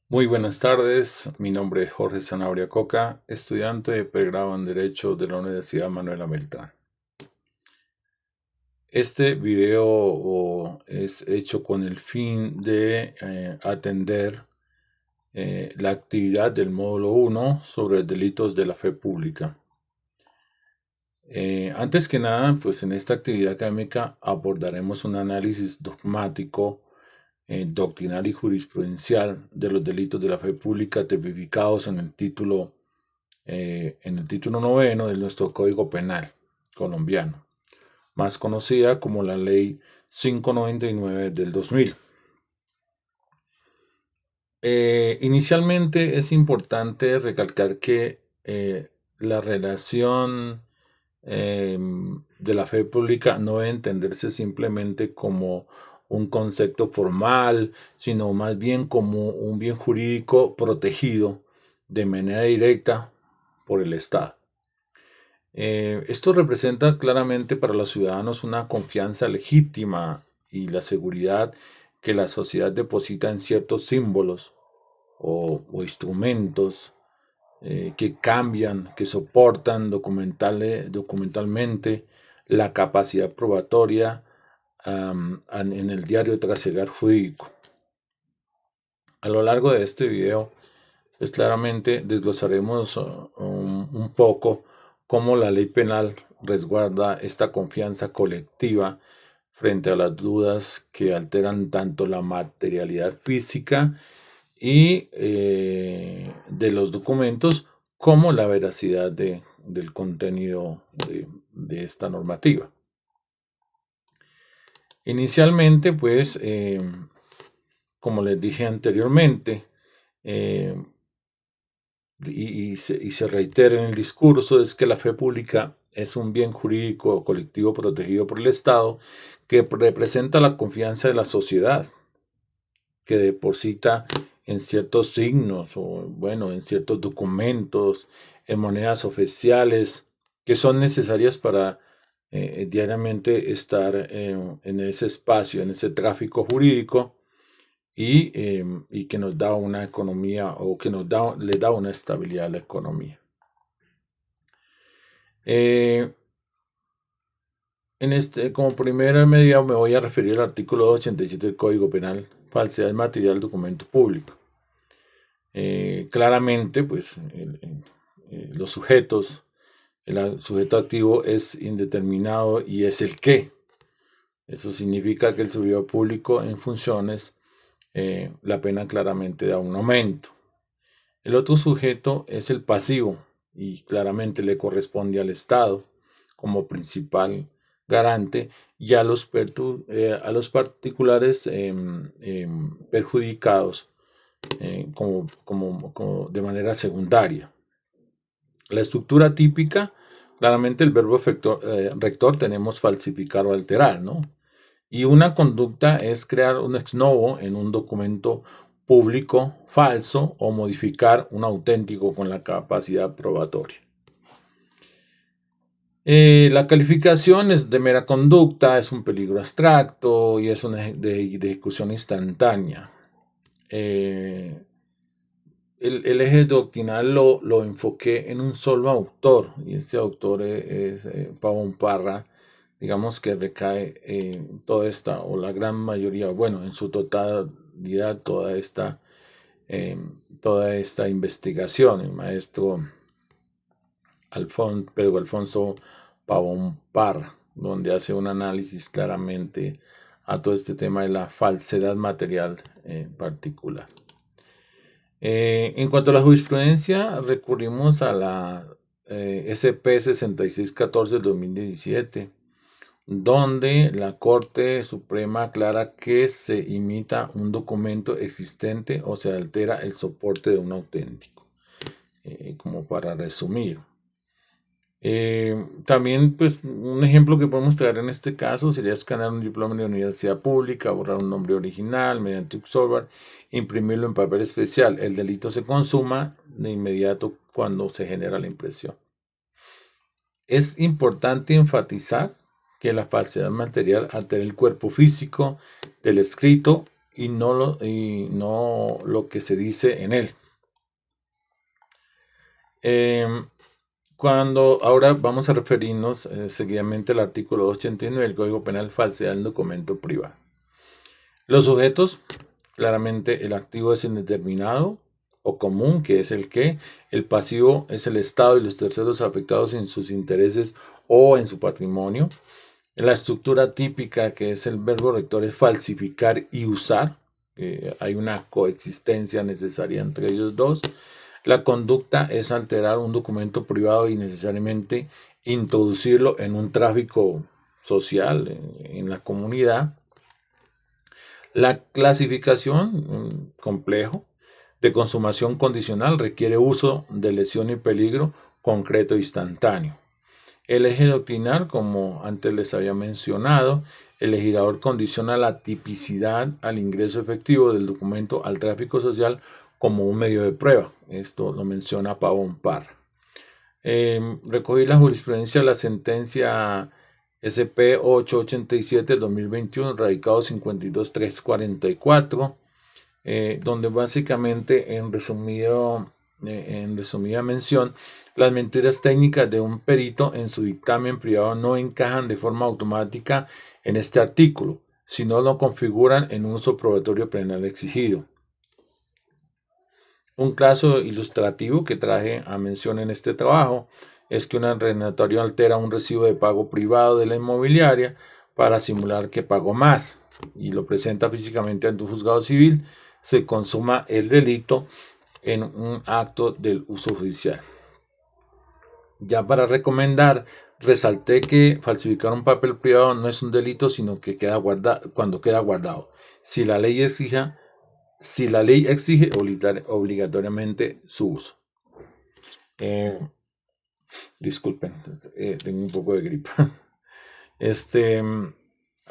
Muy buenas tardes, mi nombre es Jorge Zanabria Coca, estudiante de pregrado en Derecho de la Universidad Manuela Beltrán. Este video es hecho con el fin de atender la actividad del módulo 1 sobre delitos de la fe pública. Antes que nada, pues en esta actividad académica abordaremos un análisis dogmático, doctrinal y jurisprudencial de los delitos de la fe pública tipificados en el título noveno de nuestro Código Penal colombiano, más conocida como la Ley 599 del 2000. Inicialmente es importante recalcar que la relación de la fe pública no debe entenderse simplemente como un concepto formal, sino más bien como un bien jurídico protegido de manera directa por el Estado. Esto representa claramente para los ciudadanos una confianza legítima y la seguridad que la sociedad deposita en ciertos símbolos o instrumentos que cambian, que soportan documentalmente la capacidad probatoria en el diario trasegar jurídico. A lo largo de este video, pues claramente desglosaremos un poco cómo la ley penal resguarda esta confianza colectiva frente a las dudas que alteran tanto la materialidad física y de los documentos como la veracidad del contenido de esta normativa. Inicialmente, pues, como les dije anteriormente, eh, y se reitera en el discurso, es que la fe pública es un bien jurídico colectivo protegido por el Estado que representa la confianza de la sociedad, que deposita en ciertos signos o, bueno, en ciertos documentos, en monedas oficiales que son necesarias para diariamente estar en ese espacio, en ese tráfico jurídico y que nos da una economía o que le da una estabilidad a la economía. Eh, como primera medida me voy a referir al artículo 287 del Código Penal, falsedad material documento público. Claramente, pues los sujetos, el sujeto activo es indeterminado y es el qué. Eso significa que el servidor público en funciones, la pena claramente da un aumento. El otro sujeto es el pasivo y claramente le corresponde al Estado como principal garante y a los particulares perjudicados como de manera secundaria. La estructura típica, claramente el verbo rector tenemos falsificar o alterar, ¿no? Y una conducta es crear un ex novo en un documento público falso o modificar un auténtico con la capacidad probatoria. La calificación es de mera conducta, es un peligro abstracto y es una de ejecución instantánea. El eje doctrinal lo enfoqué en un solo autor, y este autor es Pavón Parra, digamos que recae toda esta, o la gran mayoría, bueno, en su totalidad, toda esta investigación, el maestro Pedro Alfonso Pavón Parra, donde hace un análisis claramente a todo este tema de la falsedad material en particular. En cuanto a la jurisprudencia, recurrimos a la SP 6614 del 2017, donde la Corte Suprema aclara que se imita un documento existente o se altera el soporte de un auténtico, como para resumir. También, pues, un ejemplo que podemos traer en este caso sería escanear un diploma de la universidad pública, borrar un nombre original mediante un software, imprimirlo en papel especial. El delito se consuma de inmediato cuando se genera la impresión. Es importante enfatizar que la falsedad material altera el cuerpo físico del escrito y no lo que se dice en él. Ahora vamos a referirnos seguidamente al artículo 289 del Código Penal, falsedad en documento privado. Los sujetos, claramente el activo es indeterminado o común, que es el que, el pasivo es el Estado y los terceros afectados en sus intereses o en su patrimonio. La estructura típica, que es el verbo rector, es falsificar y usar. Hay una coexistencia necesaria entre ellos dos. La conducta es alterar un documento privado y necesariamente introducirlo en un tráfico social en la comunidad. La clasificación, complejo, de consumación condicional requiere uso de lesión y peligro concreto e instantáneo. El eje doctrinal, como antes les había mencionado, el legislador condiciona la tipicidad al ingreso efectivo del documento al tráfico social como un medio de prueba. Esto lo menciona Pavón Parra. Recogí la jurisprudencia de la sentencia SP 887 del 2021, radicado 52344, donde básicamente en resumida mención, las mentiras técnicas de un perito en su dictamen privado no encajan de forma automática en este artículo, sino lo configuran en un uso probatorio penal exigido. Un caso ilustrativo que traje a mención en este trabajo es que un arrendatario altera un recibo de pago privado de la inmobiliaria para simular que pagó más y lo presenta físicamente ante un juzgado civil. Se consuma el delito en un acto del uso judicial. Ya para recomendar, resalté que falsificar un papel privado no es un delito, sino que cuando queda guardado. Si la ley exige obligatoriamente su uso. Disculpen, tengo un poco de gripa.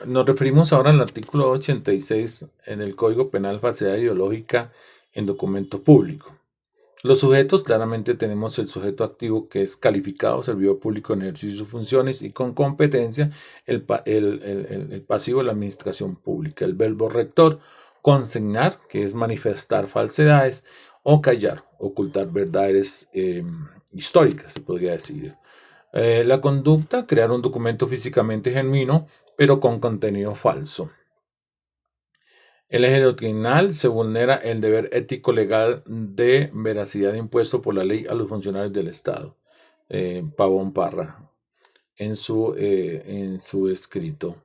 Nos referimos ahora al artículo 86 en el Código Penal, falsedad ideológica en documento público. Los sujetos, claramente tenemos el sujeto activo, que es calificado, servidor público en ejercicio de sus funciones y con competencia, el pasivo, la administración pública. El verbo rector, consignar, que es manifestar falsedades, o callar, ocultar verdades históricas, se podría decir. La conducta, crear un documento físicamente genuino, pero con contenido falso. El eje doctrinal, se vulnera el deber ético legal de veracidad impuesto por la ley a los funcionarios del Estado. Pavón Parra, en su escrito.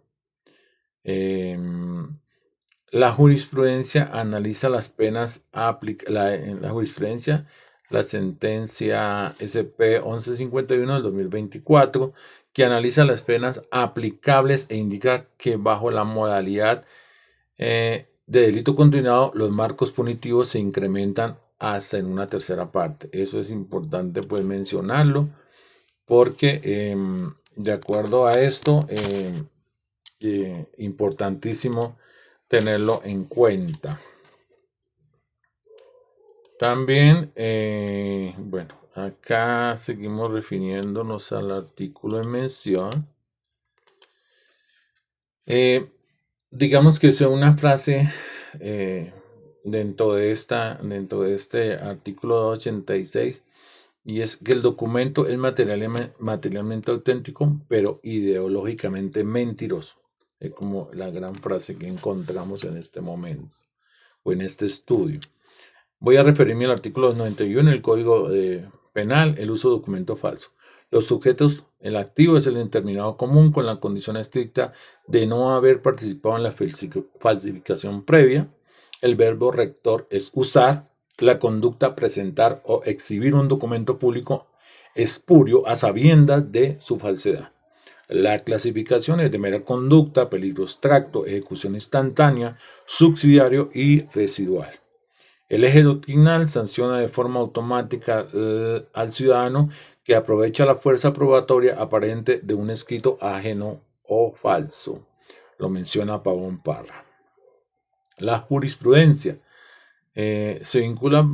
La jurisprudencia analiza las penas en la jurisprudencia, la sentencia SP 1151 del 2024, que analiza las penas aplicables e indica que bajo la modalidad de delito continuado, los marcos punitivos se incrementan hasta en una tercera parte. Eso es importante pues mencionarlo, porque de acuerdo a esto, importantísimo tenerlo en cuenta. También, bueno, acá seguimos refiriéndonos al artículo en mención. Digamos que es una frase dentro de este artículo 86, y es que el documento es materialmente auténtico, pero ideológicamente mentiroso. Es como la gran frase que encontramos en este momento o en este estudio. Voy a referirme al artículo 91 del Código Penal, el uso de documento falso. Los sujetos, el activo es el determinado común con la condición estricta de no haber participado en la falsificación previa. El verbo rector es usar. La conducta, presentar o exhibir un documento público espurio a sabiendas de su falsedad. La clasificación es de mera conducta, peligro abstracto, ejecución instantánea, subsidiario y residual. El eje doctrinal sanciona de forma automática al ciudadano que aprovecha la fuerza probatoria aparente de un escrito ajeno o falso. Lo menciona Pavón Parra. La jurisprudencia se vincula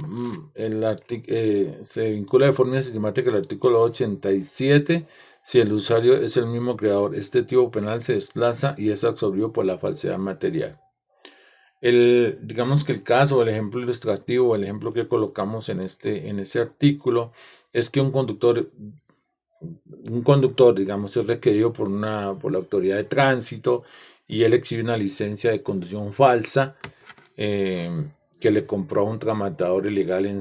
de forma sistemática al artículo 87. Si el usuario es el mismo creador, este tipo penal se desplaza y es absorbido por la falsedad material. Digamos que el caso, el ejemplo ilustrativo, el ejemplo que colocamos en ese artículo, es que un conductor, digamos, es requerido por la autoridad de tránsito y él exhibe una licencia de conducción falsa, que le compró a un tramatador ilegal en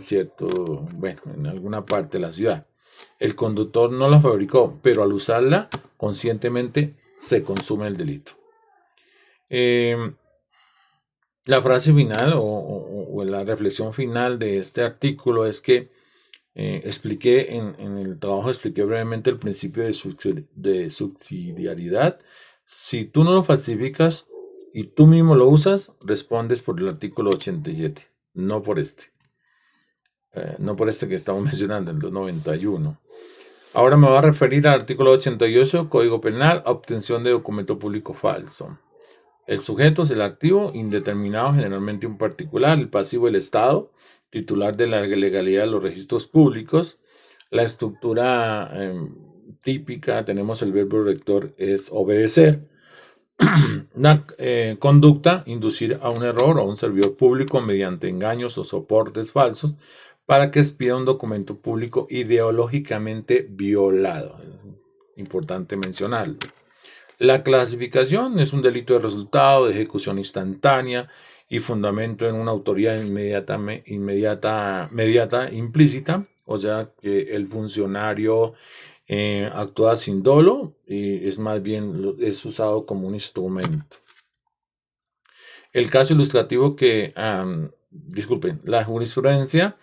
alguna parte de la ciudad. El conductor no la fabricó, pero al usarla conscientemente se consume el delito. La frase final o la reflexión final de este artículo es que en el trabajo expliqué brevemente el principio de subsidiariedad. Si tú no lo falsificas y tú mismo lo usas, respondes por el artículo 87, no por no por este que estamos mencionando, el 291. Ahora me voy a referir al artículo 88, Código Penal, obtención de documento público falso. El sujeto es el activo indeterminado, generalmente un particular, el pasivo el Estado, titular de la legalidad de los registros públicos. La estructura típica, tenemos el verbo rector, es obedecer. Una conducta, inducir a un error o a un servidor público mediante engaños o soportes falsos para que expida un documento público ideológicamente violado. Importante mencionarlo. La clasificación es un delito de resultado, de ejecución instantánea y fundamento en una autoridad inmediata, implícita, o sea que el funcionario actúa sin dolo y es más bien es usado como un instrumento. El caso ilustrativo disculpen, la jurisprudencia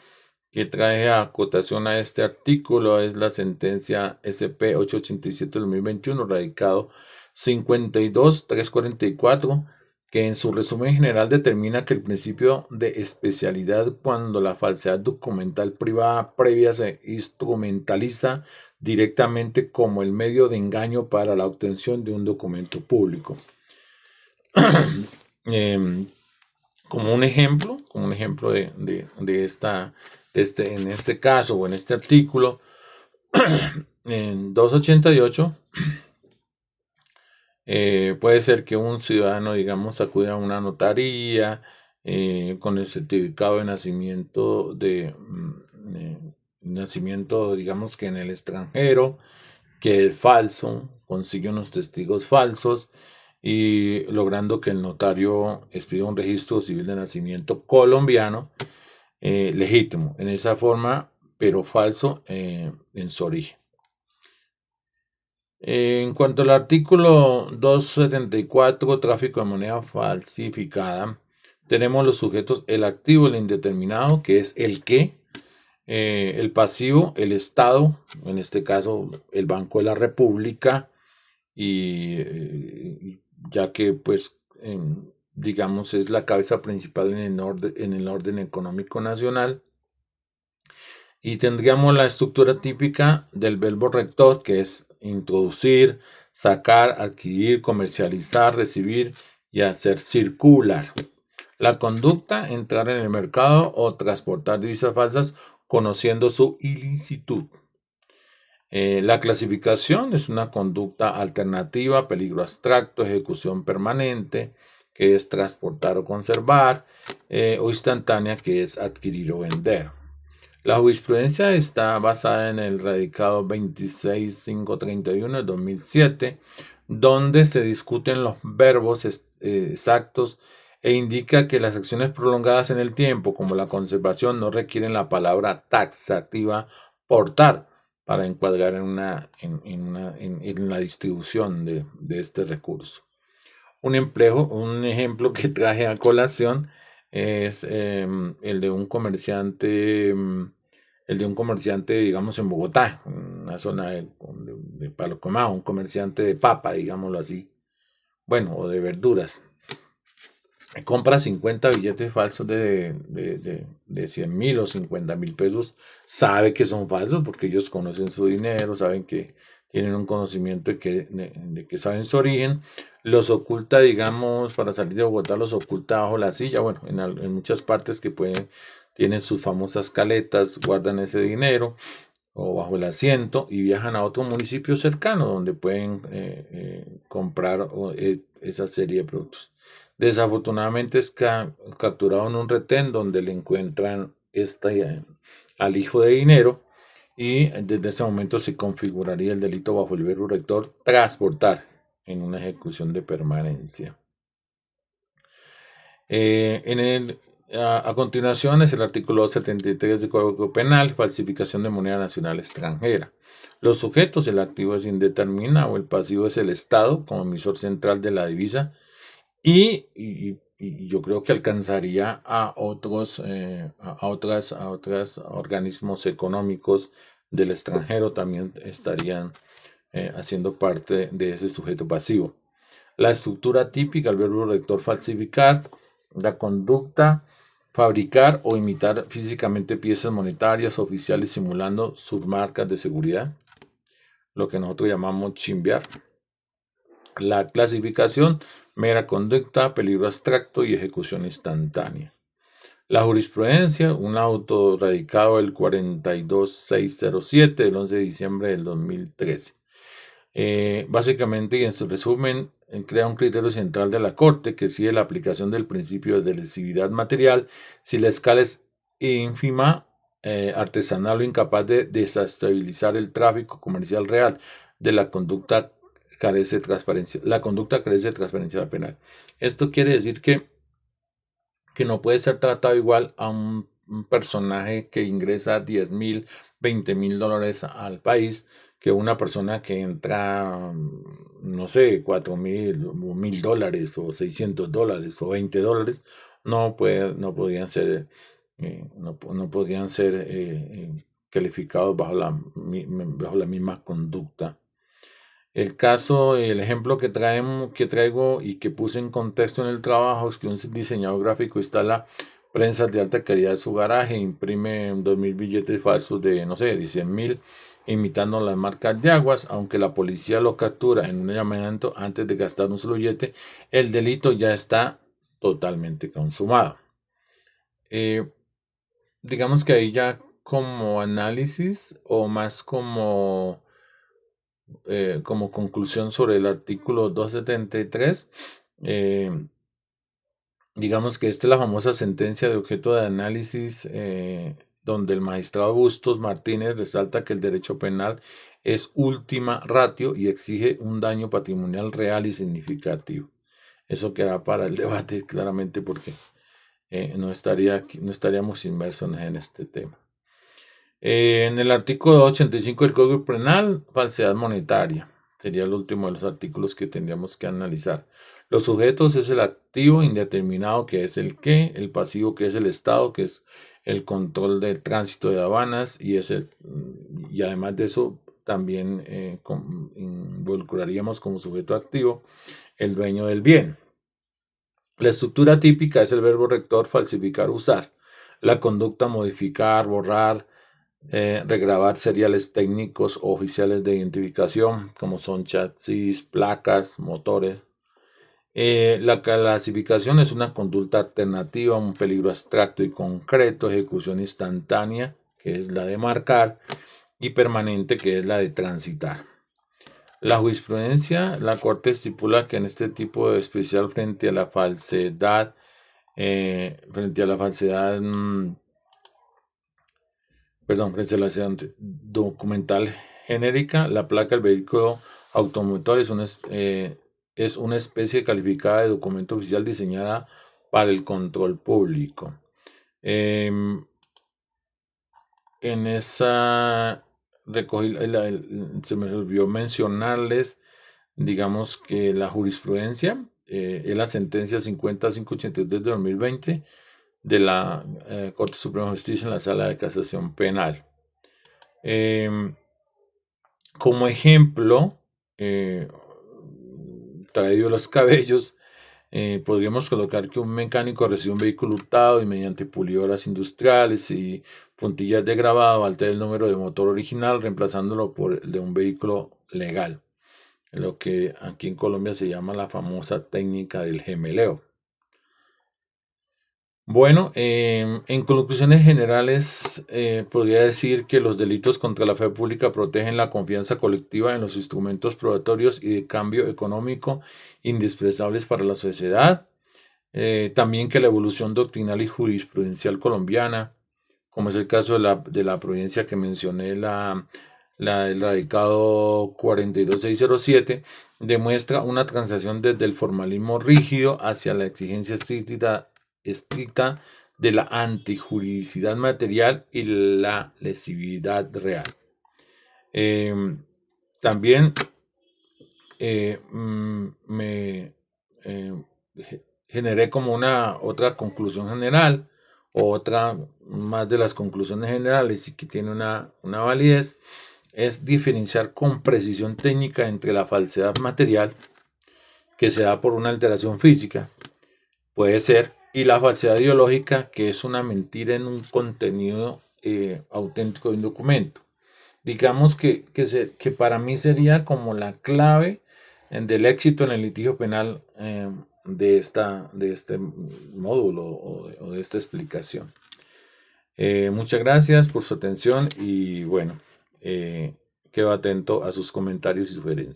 que trae a acotación a este artículo es la sentencia SP 887 del 2021, radicado 52344, que en su resumen general determina que el principio de especialidad cuando la falsedad documental privada previa se instrumentaliza directamente como el medio de engaño para la obtención de un documento público. Como un ejemplo en este caso o en este artículo, en 288, puede ser que un ciudadano, digamos, acude a una notaría con el certificado de nacimiento, digamos que en el extranjero, que es falso, consigue unos testigos falsos y logrando que el notario expida un registro civil de nacimiento colombiano legítimo en esa forma, pero falso en su origen. En cuanto al artículo 274, tráfico de moneda falsificada, tenemos los sujetos, el activo, el indeterminado, que es el qué, el pasivo, el Estado, en este caso el Banco de la República, y ya que pues digamos es la cabeza principal en el orden económico nacional. Y tendríamos la estructura típica del verbo rector, que es introducir, sacar, adquirir, comercializar, recibir y hacer circular. La conducta, entrar en el mercado o transportar divisas falsas conociendo su ilicitud. La clasificación es una conducta alternativa, peligro abstracto, ejecución permanente, que es transportar o conservar, o instantánea, que es adquirir o vender. La jurisprudencia está basada en el radicado 26531 de 2007, donde se discuten los verbos exactos e indica que las acciones prolongadas en el tiempo, como la conservación, no requieren la palabra taxativa portar para encuadrar en la distribución de este recurso. Un ejemplo que traje a colación es el de un comerciante, digamos, en Bogotá, una zona de Palo Quemado, un comerciante de papa, digámoslo así, bueno, o de verduras. Compra 50 billetes falsos de 100,000 o 50,000 pesos, sabe que son falsos porque ellos conocen su dinero, saben que tienen un conocimiento de que saben su origen, los oculta, digamos, para salir de Bogotá, los oculta bajo la silla, bueno, en muchas partes que tienen sus famosas caletas, guardan ese dinero o bajo el asiento y viajan a otro municipio cercano donde pueden comprar esa serie de productos. Desafortunadamente es capturado en un retén donde le encuentran alijo de dinero y desde ese momento se configuraría el delito bajo el verbo rector transportar en una ejecución de permanencia. A continuación es el artículo 73 del Código Penal, falsificación de moneda nacional extranjera. Los sujetos, el activo es indeterminado, el pasivo es el Estado como emisor central de la divisa y yo creo que alcanzaría a otros organismos económicos del extranjero también estarían haciendo parte de ese sujeto pasivo. La estructura típica, el verbo rector falsificar, la conducta, fabricar o imitar físicamente piezas monetarias oficiales simulando sus marcas de seguridad, lo que nosotros llamamos chimbear. La clasificación, mera conducta, peligro abstracto y ejecución instantánea. La jurisprudencia, un auto radicado el 42607 del 11 de diciembre del 2013. Básicamente, y en su resumen, crea un criterio central de la Corte que sigue la aplicación del principio de lesividad material si la escala es ínfima, artesanal o incapaz de desestabilizar el tráfico comercial real de la conducta carece de transparencia. La conducta carece de transparencia penal. Esto quiere decir que no puede ser tratado igual a un personaje que ingresa 10,000, 20,000 dólares al país que una persona que entra, no sé, 4,000 o 1,000 dólares o 600 dólares o 20 dólares. No podían ser, no podían ser calificados bajo la misma conducta. El ejemplo que traigo y que puse en contexto en el trabajo es que un diseñador gráfico instala prensas de alta calidad en su garaje, imprime 2,000 billetes falsos de, no sé, 100,000, imitando las marcas de aguas. Aunque la policía lo captura en un llamamiento antes de gastar un solo billete, el delito ya está totalmente consumado. Digamos que ahí ya como análisis o más como conclusión sobre el artículo 273, digamos que esta es la famosa sentencia de objeto de análisis, donde el magistrado Bustos Martínez resalta que el derecho penal es última ratio y exige un daño patrimonial real y significativo. Eso queda para el debate claramente porque no estaríamos inmersos en este tema. En el artículo 85 del Código Penal, falsedad monetaria. Sería el último de los artículos que tendríamos que analizar. Los sujetos es el activo indeterminado, que es el qué, el pasivo, que es el Estado, que es el control del tránsito de aduanas, y además de eso también involucraríamos como sujeto activo el dueño del bien. La estructura típica es el verbo rector falsificar, usar. La conducta modificar, borrar, regrabar seriales técnicos o oficiales de identificación, como son chasis, placas, motores. La clasificación es una conducta alternativa, un peligro abstracto y concreto, ejecución instantánea, que es la de marcar, y permanente, que es la de transitar. La jurisprudencia, la Corte estipula que en este tipo de especial frente a la falsedad, frente a la documental genérica, la placa del vehículo automotor es una especie calificada de documento oficial diseñada para el control público. En esa se me olvidó mencionarles, digamos que la jurisprudencia es la sentencia 50582 de 2020 de la Corte Suprema de Justicia en la Sala de Casación Penal. Como ejemplo, traído los cabellos, podríamos colocar que un mecánico recibe un vehículo hurtado y mediante pulidoras industriales y puntillas de grabado altera el número de motor original reemplazándolo por el de un vehículo legal, lo que aquí en Colombia se llama la famosa técnica del gemeleo. Bueno, en conclusiones generales, podría decir que los delitos contra la fe pública protegen la confianza colectiva en los instrumentos probatorios y de cambio económico indispensables para la sociedad. También que la evolución doctrinal y jurisprudencial colombiana, como es el caso de la providencia que mencioné, el radicado 42607, demuestra una transición desde el formalismo rígido hacia la exigencia estricta de la antijuridicidad material y la lesividad real. También me generé como una otra conclusión general, o otra más de las conclusiones generales y que tiene una validez, es diferenciar con precisión técnica entre la falsedad material, que se da por una alteración física, puede ser, y la falsedad ideológica, que es una mentira en un contenido auténtico de un documento. Digamos que para mí sería como la clave del éxito en el litigio penal, de este módulo o de esta explicación. Muchas gracias por su atención y bueno, quedo atento a sus comentarios y sugerencias.